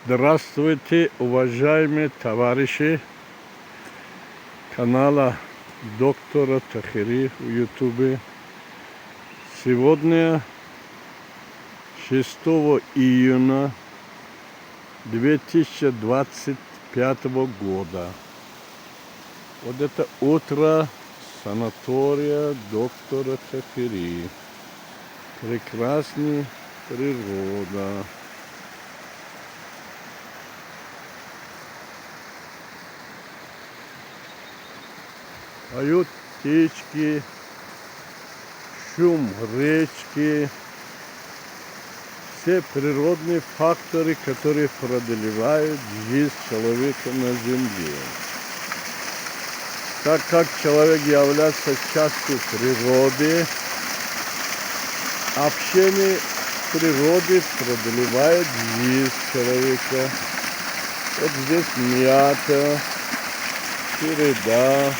Здравствуйте, уважаемые товарищи канала доктора Тахири в Ютубе. Сегодня 6 июня 2025 года. Вот это утро санатория доктора Тахири. Прекрасная природа. Поют птички, шум речки, все природные факторы, которые продлевают жизнь человека на земле. Так как человек является частью природы, общение с природой продлевает жизнь человека. Вот здесь мята, череда.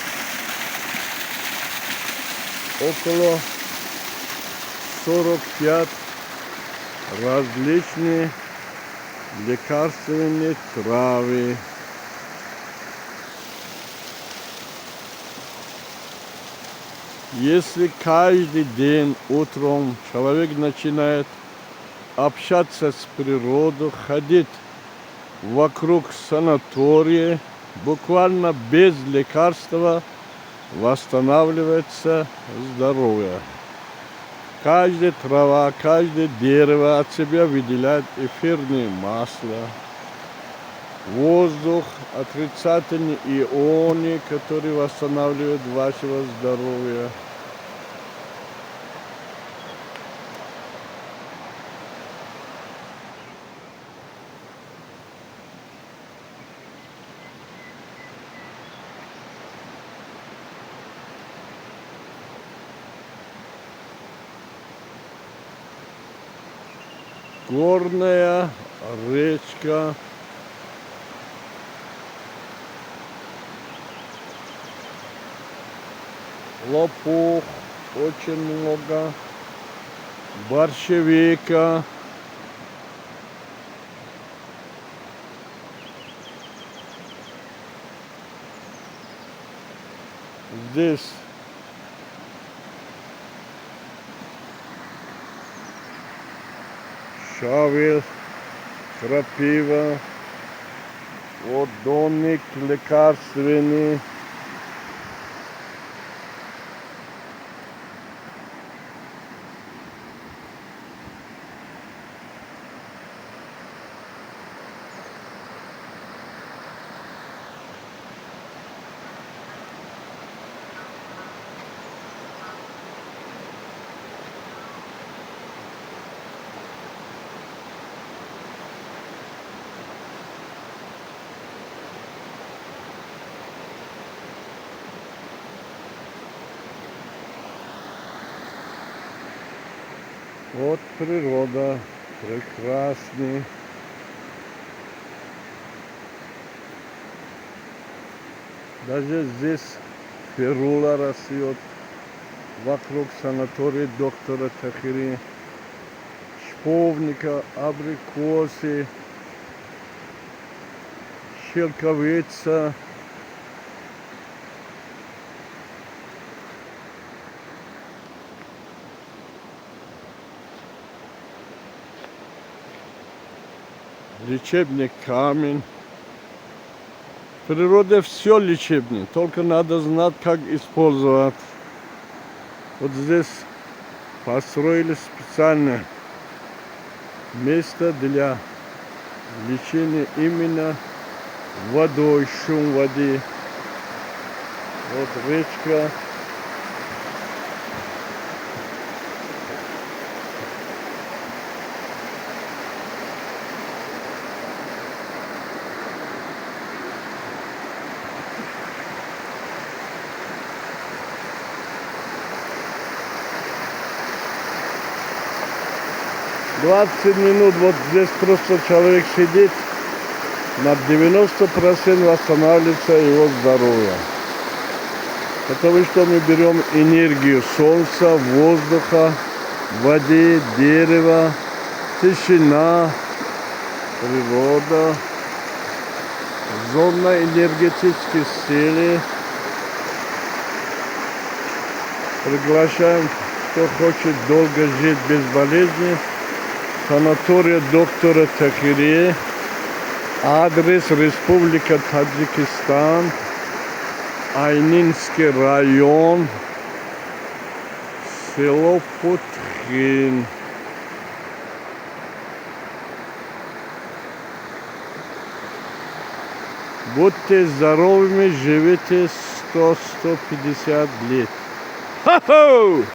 Около 45 различные лекарственные травы. Если каждый день утром человек начинает общаться с природой, ходить вокруг санатория, буквально без лекарства восстанавливается здоровье. Каждая трава, каждое дерево от себя выделяет эфирное масло, воздух, отрицательные ионы, которые восстанавливают вашего здоровья. Горная речка, лопух очень много, борщевика, здесь шавель, крапива, водоник лекарственный. Вот природа прекрасная. Даже здесь ферула растет вокруг санатория доктора Тахири. Шповника, абрикосы, шелковица. Лечебный камень. В природе все лечебное, только надо знать, как использовать. Вот здесь построили специальное место для лечения именно водой, шум воды. Вот речка. 20 минут вот здесь просто человек сидит, на 90% восстанавливается его здоровье. Потому что мы берем энергию солнца, воздуха, воды, дерева, тишина. природа, зона энергетической силы. Приглашаем, кто хочет долго жить без болезни. Санатория доктора Такири. Адрес: Республика Таджикистан, Айнинский район, село Путхин. Будьте здоровыми, живите 100-150 лет. Ха-ха!